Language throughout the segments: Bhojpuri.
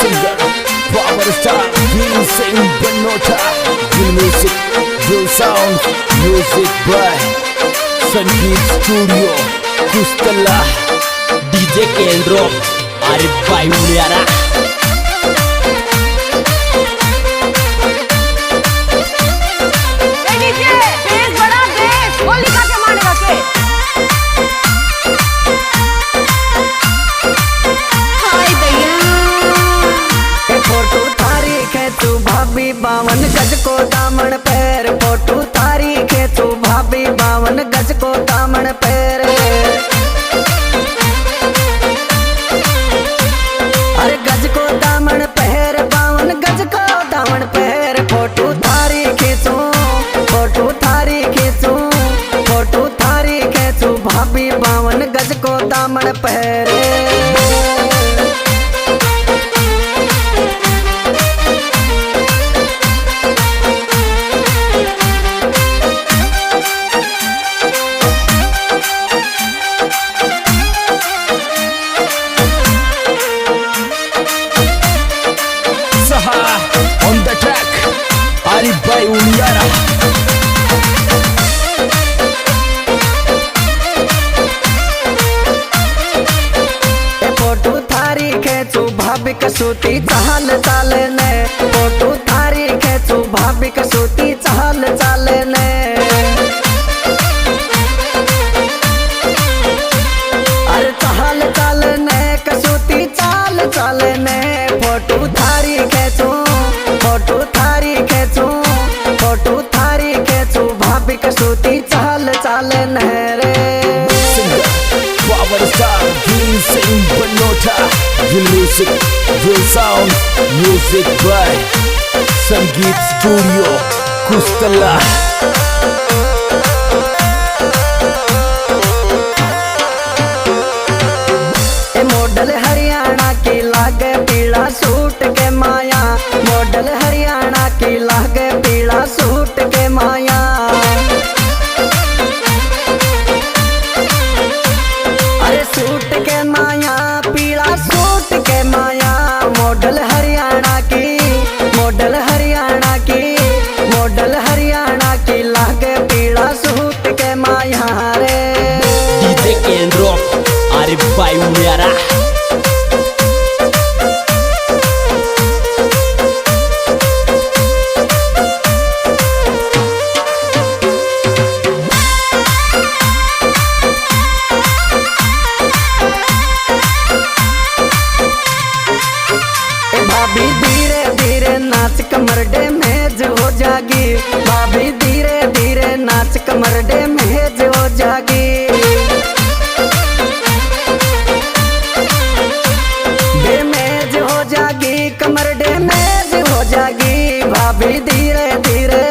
singer, power star, Will Singh Banota, Will Music, Will Sound, Music by Sangeet Studio, Kustala, DJ Kendro, Arif Bhai Uliara. बावन गज को दामन पैर फोटो तारी खेचू भाभी 52 गज को दामन पैर अरे गज को दामन पैर 52 गज को दामन पैर फोटो तारी खेचू फोटो तारी खेचू फोटो तारी खेचू भाभी 52 गज को दामन पैर On the track, Arif Bhai Uliara. Photo थारी खेचू भाभी कसूती चाल चाले ने फोटो थारी खेचू भाभी कसूती चाल चाले ने अरे चाल चाले ने कसूती चाल चाले ने फोटो थारी खेचू फोटो थारी खेचू फोटो थारी खेचू भाभी कसूती चाल चाले ने रे Power star, Will Singh Banota, Will Music, Will Sound, Music by Sangeet Studio, Kustala. Model Haryana की लागे पीला सूट के माया मॉडल हरियाणा की लागे पीला सूट के माया अरे सूट के माया पीला सूट के माया मॉडल हरियाणा की मॉडल हरियाणा की मॉडल हरियाणा की लागे पीला सूट के माया रे DJ Kendro, Arif Bhai Uliara. भाभी धीरे धीरे नाच कमर डे मेज हो जागी भाभी धीरे धीरे नाच कमर डे मेज हो जागी डे मेज हो जागी कमर डे मेज हो जागी भाभी धीरे धीरे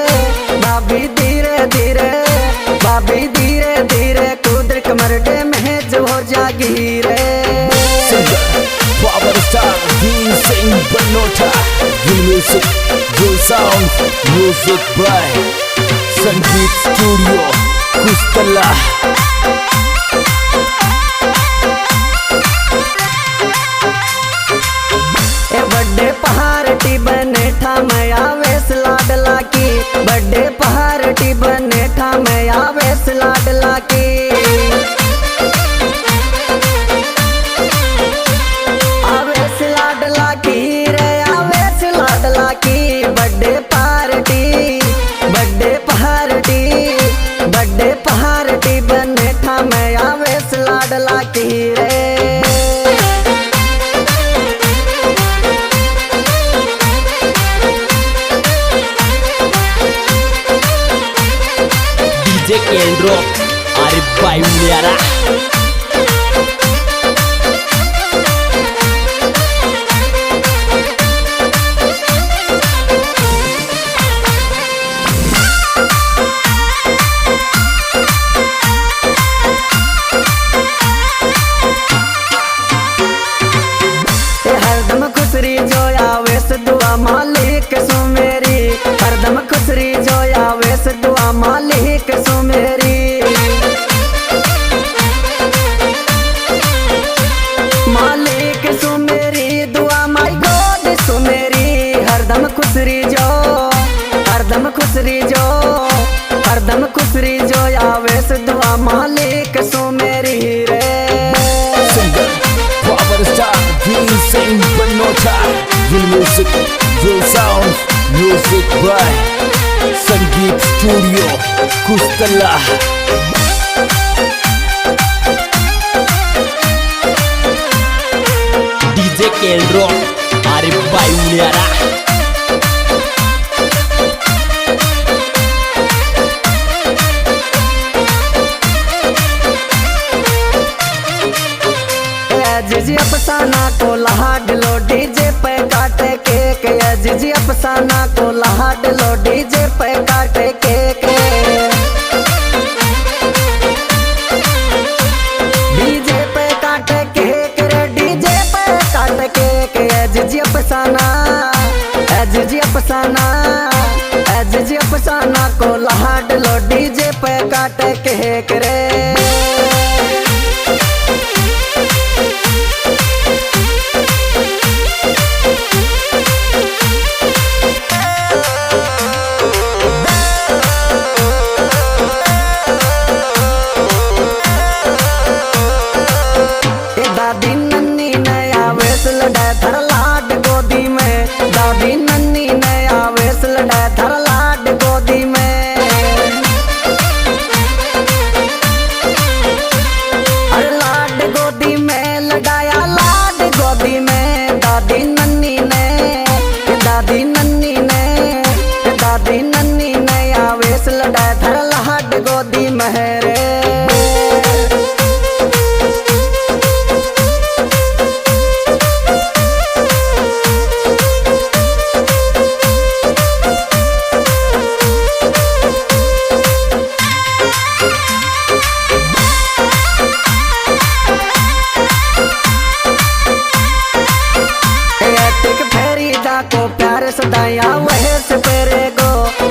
भाभी धीरे धीरे भाभी धीरे धीरे कूद कमर डे मेज हो जागी रे Power star, Will Singh Banota, Will Music, Will Sound, Music by Sangeet Studio, Kustala. बड़े पहाड़ी बने ठा मैं आवेश लाडला की बड़े पहाड़ी बने ठा मैं आवेश लाडला की आवेश लाडला की रे आवेश लाडला की बड़े पहाड़ी बड़े पहाड़ी बने ठा मैं आवेश लाडला की रे DJ Kendro, Arif Bhai Uliara. हरदम खुसरी जो आवेश दुआ मालिक सो मेरी हरदम खुसरी जो आवेश दुआ मालिक सो मेरी मालिक सो मेरी दुआ माई गोद खुसरी जो, हरदम खुसरी जो, हरदम खुसरी जो, आवेश दुआ मालिक सो मेरी रे। Singer, power star, will sing but no time. Will music, will sound, music by Sangeet Studio, Kustala. DJ Kendro, Arif Bayu Liara. जिजी अफसाना को लहाड लो डीजे पे काटे केक, जिजी अफसाना को लहाड लो डीजे पे काटे केक। डीजे पे काटे केक रे, डीजे पे काटे केक। जिजी अफसाना, जिजी अफसाना, जिजी अफसाना को लहाड लो डीजे पे काटे केक रे। दादी नन्नी नया वेश लड़ा धर लाड गोदी में, दादी नन्नी नया वेश लड़ा धर लाड गोदी में। अरे लाड गोदी में लड़ाया लाड गोदी में, दादी नन्नी ने, दादी नन्नी ने, दादी नन्नी नया वेश लड़ा धर लाड गोदी में रे। को प्यार सदाया वह से पेरे गो,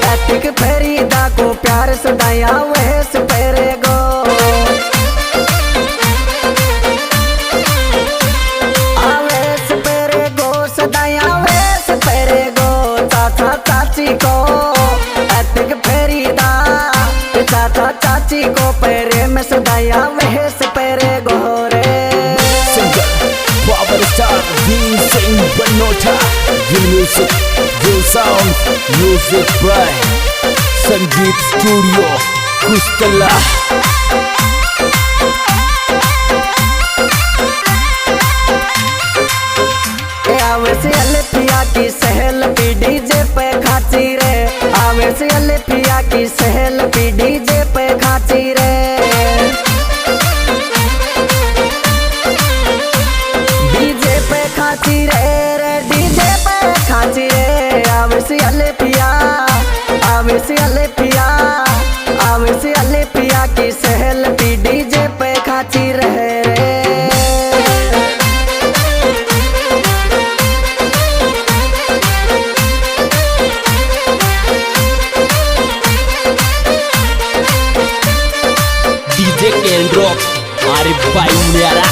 ऐतिक फरीदा को प्यार सदाया वह से पेरे गो। आवेश पेरे गो सदाया वह से पेरे गो, चाचा चाची को ऐतिक फरीदा, चाचा चाची को पेरे में सदाया वह से पेरे गो रे। Power star, will sing but no time. Will music, will sound, music by Sangeet Studio, Kustala. आवेश अल्फिया की सहल पी डीजे पे खाची रे, आवेश अल्फिया की सहल पी डीजे पे खाची रे। डीजे पे खाची रे, डीजे पे खाची रे। आवेश अल्फिया, आवेश अल्फिया, आवेश अल्फिया की सहल पी डीजे पे खाची रहे रे। DJ Kendro, Arif Bayu Liara.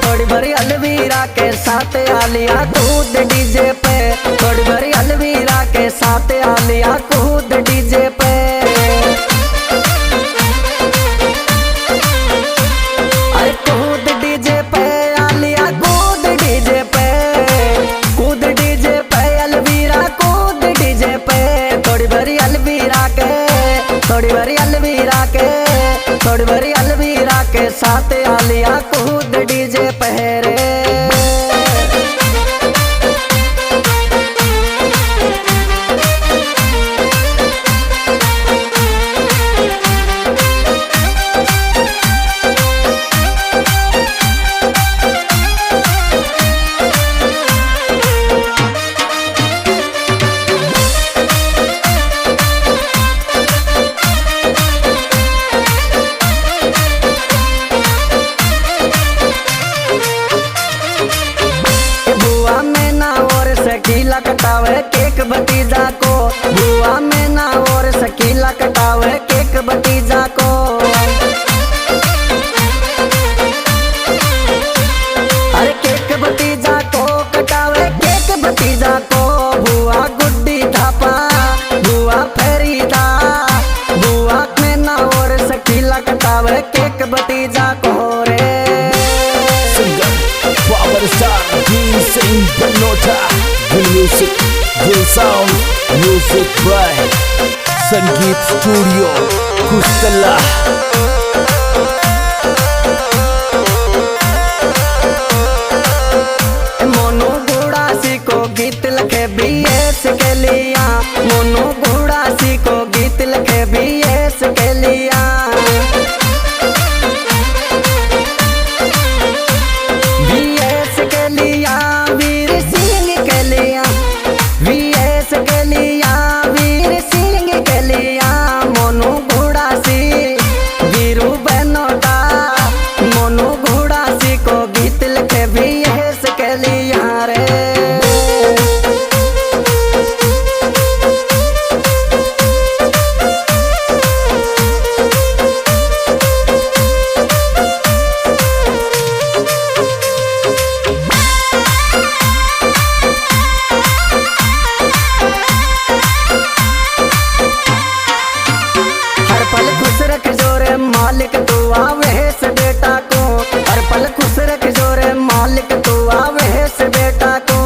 थोड़ी भरी अलवीरा के साथ आलिया कूद डीजे पे, थोड़ी भरी अलवीरा के साथ आलिया कूद डीजे पे। अरे कूद डीजे पे आलिया कूद डीजे पे, कूद डीजे पे अलवीरा कूद डीजे पे। थोड़ी भरी अलवीरा के, थोड़ी भरी अलवीरा के, थोड़ी भरी अलवीरा के साथ आलिया कूद डीजे पे रे। शकीला कटावे केक भतीजा को, बुआ में ना और शकीला कटावे केक भतीजा को। अरे केक भतीजा को कटावे केक भतीजा को, बुआ गुड्डी थापा बुआ फेरीदा, बुआ में ना और शकीला कटावे केक भतीजा को रे। Power star Dil Singh Banota, Dil Music, Dil Sound, Music by Sangeet Studio, Kustala। Monu गुड़ासी को गीत लिखे BS के लिया, मोनू गुड़ासी को गीत लिखे BS के लिया। BS के लिया वीर सिंह के लिया, BS के लिया वीर सिंह के लिया। मोनू गुड़ासी वीरू बनोटा, मोनू गुड़ासी को गीत लिखे BS के लिया रे। हर पल खुश रख जोरे मालिक तू आवे से बेटा को, हर पल खुश रख जोरे मालिक तू आवे से बेटा को।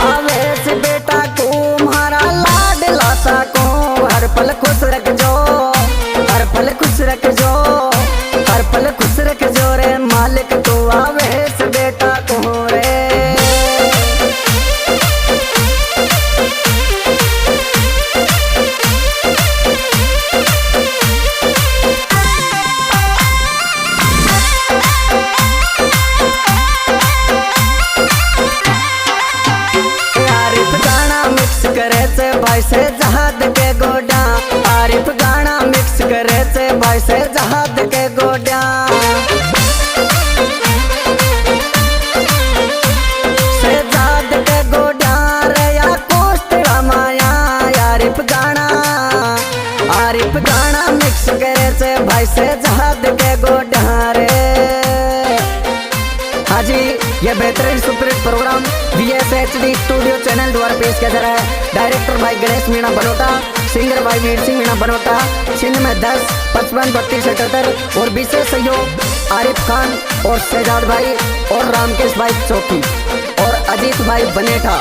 आवे से बेटा को मारा लाड लासा को, हर पल खुश रख जो, हर पल खुश रख जो, हर पल खुश रख जोरे मालिक तू आवे से बेटा को रे। आरिफ गाना मिक्स करे से भाई से जहाद के गोडा, आरिफ गाना मिक्स करे से भाई से जहाद के गोडा। से जहाद के गोडा रया कोस्टरा माया, आरिफ गाना मिक्स करे से भाई से जहाद के गोडा रे। हाँ जी, यह बेहतरीन superhit programme VSHD studio channel द्वारा पेश किया जा रहा है। डायरेक्टर भाई गणेश मीणा बनोटा, सिंगर भाई वीर सिंह मीणा बनोटा, छिंद में 10 55 32 77 और विशेष सहयोग आरिफ खान और शहजाद भाई और रामकेश भाई चौकी और अजीत भाई बनेठा।